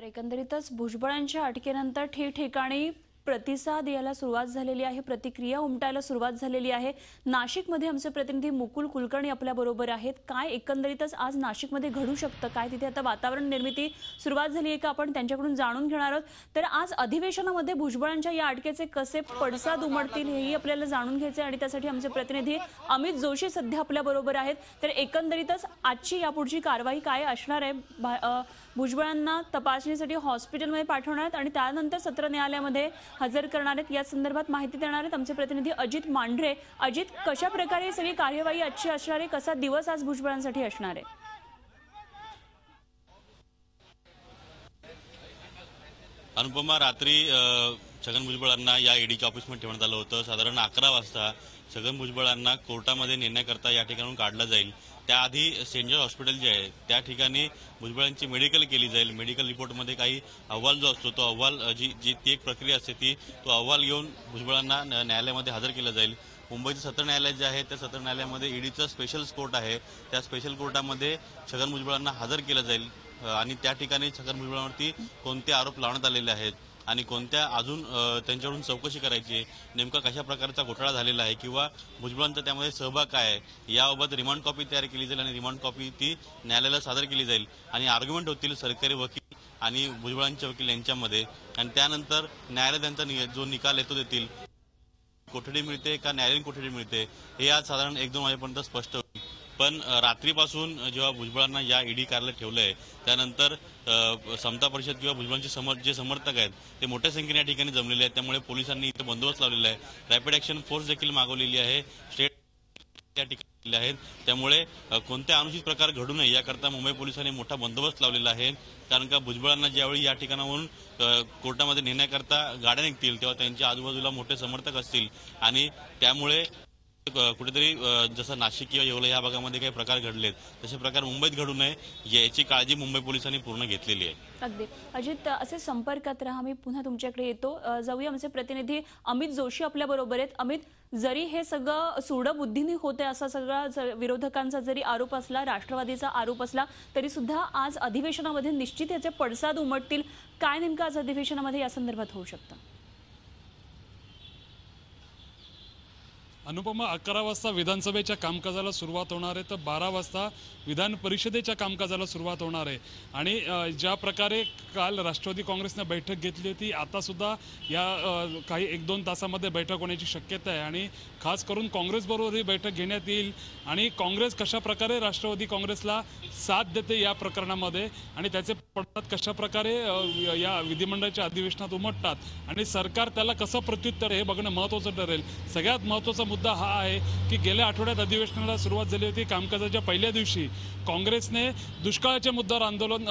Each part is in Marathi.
तर एकंदरीतच भुजबळांच्या अटकेनंतर ठिकठिकाणी प्रतिसाद यायला सुरुवात झालेली आहे, प्रतिक्रिया उमटायला सुरुवात झालेली आहे। नाशिकमध्ये आमचे प्रतिनिधी मुकुल कुलकर्णी आपल्या बरोबर आहेत। काय एकंदरीतच आज नाशिकमध्ये घडू शकतं, काय तिथे आता वातावरण निर्मिती सुरुवात झाली आहे का, आपण त्यांच्याकडून जाणून घेणार आहोत। तर आज अधिवेशनामध्ये भुजबळांच्या या अटकेचे कसे पडसाद उमटतील हेही आपल्याला जाणून घ्यायचे आणि त्यासाठी आमचे प्रतिनिधी अमित जोशी सध्या आपल्या बरोबर आहेत। तर एकंदरीतच आजची यापुढची कारवाई काय असणार आहे? भुजबळांना तपासणीसाठी हॉस्पिटलमध्ये पाठवणार आहेत आणि त्यानंतर सत्र न्यायालयामध्ये हजर करणार आहेत। या संदर्भात माहिती देणार आहेत आमचे प्रतिनिधी अजित मांढरे। अजित, कशा प्रकारे सगळी कार्यवाही आजची असणार आहे, कसा दिवस आज भुजबळांसाठी असणार आहे? अनुपमा, रात्री छगन भुजबळांना या ईडीच्या ऑफिसमध्ये ठेवण्यात आलं होतं। साधारण 11 वाजता छगन भुजबळांना कोर्टामध्ये नेण्याकरता या ठिकाणून काढलं जाईल। त्याआधी सेंट जॉर्ज हॉस्पिटल जे आहे त्या ठिकाणी भुजबळांची मेडिकल केली जाईल। मेडिकल रिपोर्टमध्ये काही अहवाल जो असतो तो अहवाल जी ती एक प्रक्रिया असते तो अहवाल घेऊन भुजबळांना न्यायालयामध्ये हजर केलं जाईल। मुंबईचं सत्र न्यायालय जे आहे त्या सत्र न्यायालयामध्ये ईडीचं स्पेशल कोर्ट आहे, त्या स्पेशल कोर्टामध्ये छगन भुजबळांना हजर केलं जाईल आणि त्या ठिकाणी छगन भुजबळांवरती कोणते आरोप लावण्यात आलेले आहेत आणि कोणत्या अजून त्यांच्याकडून चौकशी करायची, नेमका कशा प्रकारचा घोटाळा झालेला आहे किंवा भुजबळांचा त्यामध्ये सहभाग काय आहे याबाबत रिमांड कॉपी तयार केली जाईल आणि रिमांड कॉपी ती न्यायालयाला सादर केली जाईल आणि आर्ग्युमेंट होतील सरकारी वकील आणि भुजबळांचे वकील यांच्यामध्ये आणि त्यानंतर न्यायालय त्यांचा जो निकाल येतो देतील। कोठडी मिळते का न्यायालयीन कोठडी मिळते हे आज साधारण 1-2 वाजेपर्यंत स्पष्ट होईल। पण रात्रीपासून जेव्हा भुजबळांना या ईडी कार्यालयात ठेवलंय त्यानंतर समता परिषद किंवा भुजबळांचे जे समर्थक आहेत ते मोठ्या संख्येने या ठिकाणी जमलेले आहेत। त्यामुळे पोलिसांनी इथे बंदोबस्त लावलेला आहे, रॅपिड ऍक्शन फोर्स देखील मागवलेली आहे, स्टेट त्या ठिकाणी आहेत। त्यामुळे कोणत्या अनुचित प्रकार घडू नये याकरता मुंबई पोलिसांनी मोठा बंदोबस्त लावलेला आहे। कारण का भुजबळांना ज्यावेळी या ठिकाणाहून कोर्टामध्ये नेण्याकरता गाड्या निघतील तेव्हा त्यांच्या आजूबाजूला मोठे समर्थक असतील आणि त्यामुळे कुठेतरी जसं नाशिक किंवा येवला या भागामध्ये काही प्रकार घडलेत तसे प्रकार मुंबईत घडू नये याची काळजी मुंबई पोलिसांनी पूर्ण घेतलेली आहे। अगदी अजित, असे संपर्कात राहा, मी पुन्हा तुमच्याकडे येतो। जाऊया आमचे प्रतिनिधी अमित जोशी आपल्या बरोबर आहेत। अमित, जरी हे सगळं सूडबुद्धीने होते असा सगळा विरोधकांचा जरी आरोप असला, राष्ट्रवादीचा आरोप असला, तरी सुद्धा आज अधिवेशनामध्ये निश्चित याचे पडसाद उमटतील। काय नेमकं आज अधिवेशनामध्ये या संदर्भात होऊ शकतं? अनुपमा, 11 वाजता विधानसभेच्या कामकाजाला सुरुवात होणार आहे तर 12 वाजता विधान परिषदेच्या कामकाजाला सुरुवात होणार आहे आणि ज्या प्रकारे काल राष्ट्रवादी काँग्रेसने बैठक घेतली होती आता सुद्धा या काही 1-2 तासामध्ये बैठक होण्याची शक्यता आहे आणि खास करून काँग्रेसबरोबर ही बैठक घेण्यात येईल आणि काँग्रेस कशा प्रकारे राष्ट्रवादी काँग्रेसला साथ देते या प्रकरणामध्ये आणि त्याचे पडसाद कशा प्रकारे या विधिमंडळाच्या अधिवेशनात उमटतात आणि सरकार त्याला कसं प्रत्युत्तर हे बघणं महत्त्वाचं ठरेल। सगळ्यात महत्त्वाचा मुद्दा हा आहे की गेल्या आठवड्यात अधिवेशनाला सुरुवात झाली होती। कामकाजाच्या पहिल्या दिवशी काँग्रेसने दुष्काळाच्या मुद्द्यावर आंदोलन,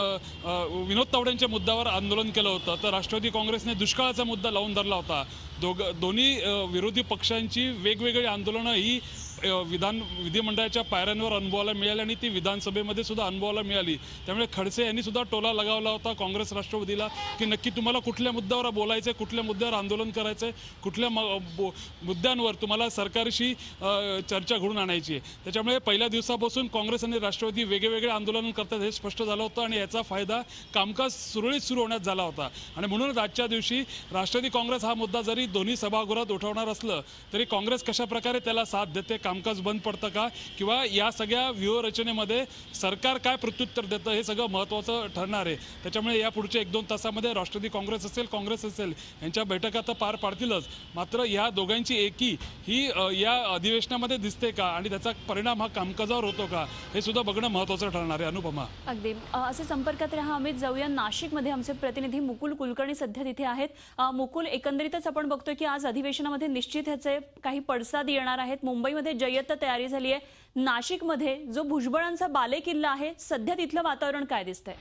विनोद तावडेंच्या मुद्द्यावर आंदोलन केलं होतं तर राष्ट्रवादी काँग्रेसने दुष्काळाचा मुद्दा लावून धरला होता। दोन्ही विरोधी पक्षांची वेगवेगळी आंदोलनं ही विधिमंडळाच्या पायऱ्यांवर अनुभवायला मिळाली आणि ती विधानसभेमध्ये सुद्धा अनुभवायला मिळाली। त्यामुळे खडसे यांनी सुद्धा टोला लगावला होता काँग्रेस राष्ट्रवादीला की नक्की तुम्हाला कुठल्या मुद्द्यावर बोलायचं, कुठल्या मुद्द्यावर आंदोलन करायचं, कुठल्या मुद्द्यांवर तुम्हाला सरकारशी चर्चा घडून आणायची आहे। त्याच्यामुळे पहिल्या दिवसापासून काँग्रेस आणि राष्ट्रवादी वेगवेगळे आंदोलन करतात हे स्पष्ट झालं होतं आणि याचा फायदा कामकाज सुरळीत सुरू होण्यात झाला होता आणि म्हणूनच आजच्या दिवशी राष्ट्रवादी काँग्रेस हा मुद्दा जरी दोन्ही सभागृहात उठवणार असलं तरी काँग्रेस कशा प्रकारे त्याला साथ देते, कामकाज बंद पडतं का किंवा या सगळ्या व्यूहरचनेमध्ये सरकार काय प्रत्युत्तर देतं हे सगळं महत्त्वाचं ठरणार आहे। त्याच्यामुळे या पुढच्या 1-2 तासामध्ये राष्ट्रवादी काँग्रेस असेल काँग्रेस असेल यांच्या बैठका तर पार पाडतीलच, मात्र या दोघांची एकी ही या अधिवेशनामध्ये दिसते का आणि त्याचा परिणाम हा कामकाजावर होतो का हे सुद्धा बघणं महत्त्वाचं ठरणार आहे। अनुपमा, अगदी असे संपर्कात राहा। अमित, जाऊया नाशिकमध्ये आमचे प्रतिनिधी मुकुल कुलकर्णी सध्या तिथे आहेत। मुकुल, एकंदरीतच आपण बघतोय की आज अधिवेशनामध्ये निश्चित ह्याचे काही पडसाद येणार आहेत। मुंबईमध्ये जय्यत तयारी झाली आहे, नाशिकमध्ये जो भुजबळांचा बालेकिल्ला आहे सध्या तिथलं वातावरण काय दिसतंय?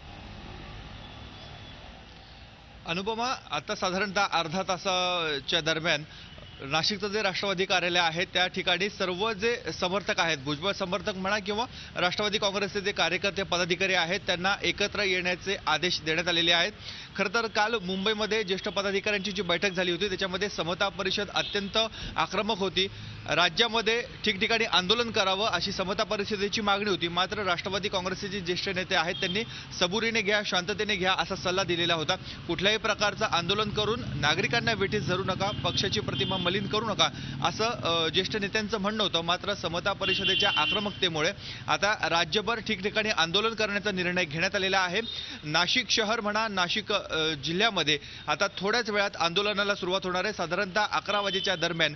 अनुपमा, आता साधारणतः अर्धा तासाच्या दरम्यान नाशिकचं जे राष्ट्रवादी कार्यालय आहे त्या ठिकाणी सर्व जे समर्थक आहेत, भुजबळ समर्थक म्हणा किंवा राष्ट्रवादी काँग्रेसचे जे कार्यकर्ते पदाधिकारी आहेत त्यांना एकत्र येण्याचे आदेश देण्यात आलेले आहेत. खरं तर काल मुंबईमध्ये ज्येष्ठ पदाधिकाऱ्यांची जी बैठक झाली होती त्याच्यामध्ये समता परिषद अत्यंत आक्रमक होती. राज्यामध्ये ठिकठिकाणी आंदोलन करावं अशी समता परिषदेची मागणी होती. मात्र राष्ट्रवादी काँग्रेसचे जे ज्येष्ठ नेते आहेत त्यांनी सबुरीने घ्या, शांततेने घ्या असा सल्ला दिलेला होता. कुठल्याही प्रकारचं आंदोलन करून नागरिकांना वेठीस धरू नका, पक्षाची प्रतिमा मलिन करू नका असं ज्येष्ठ नेत्यांचं म्हणणं होतं. मात्र समता परिषदेच्या आक्रमकतेमुळे आता राज्यभर ठिकठिकाणी आंदोलन करण्याचा निर्णय घेण्यात आलेला आहे. नाशिक शहर म्हणा, नाशिक जिल्ह्यामध्ये आता थोड्याच वेळात आंदोलनाला सुरुवात होणार आहे. साधारणतः 11 वाजेच्या दरम्यान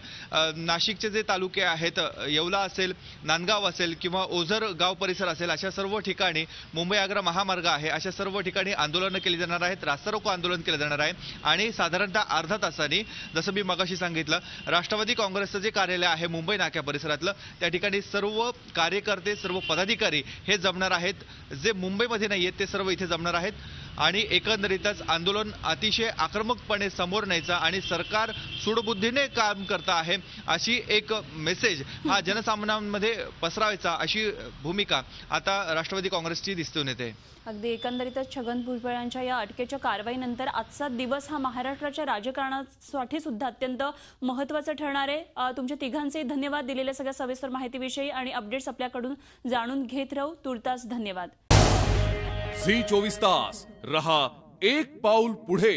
नाशिकचे जे तालुके आहेत, येवला असेल, नांदगाव असेल किंवा ओझर गाव परिसर असेल, अशा सर्व ठिकाणी मुंबई आग्रा महामार्ग आहे, अशा सर्व ठिकाणी आंदोलनं केली जाणार आहेत. रास्ता रोको आंदोलन केलं जाणार आहे आणि साधारणतः अर्धा तासांनी, जसं मी मगाशी सांगितलं, राष्ट्रवादी काँग्रेसचं जे कार्यालय आहे मुंबई नाक्या परिसरातलं त्या ठिकाणी सर्व कार्यकर्ते, सर्व पदाधिकारी हे जमणार आहेत. जे मुंबईमध्ये नाही आहेत ते सर्व इथे जमणार आहेत आणि एकंदरीतच आंदोलन अतिशय आक्रमकपणे समोर न्यायचं आणि सरकार सूडबुद्धीने काम करत आहे अशी एक मेसेज हा जनसामान्यांमध्ये पसरवायचा अशी भूमिका आता राष्ट्रवादी काँग्रेसची दिसून येते. अगदी एकंदरीतच छगन भुजबळांच्या या अटकेच्या कारवाईनंतर आजचा दिवस हा महाराष्ट्राच्या राजकारणासाठी सुद्धा अत्यंत महत्त्वाचा ठरणार आहे. तुमच्या तिघांचे धन्यवाद दिलेल्या सगळ्या सविस्तर माहितीविषयी आणि अपडेट्स आपल्याकडून जाणून घेत राहू. तुर्तास धन्यवाद. झी 24 तास रहा एक पाऊल पुढे.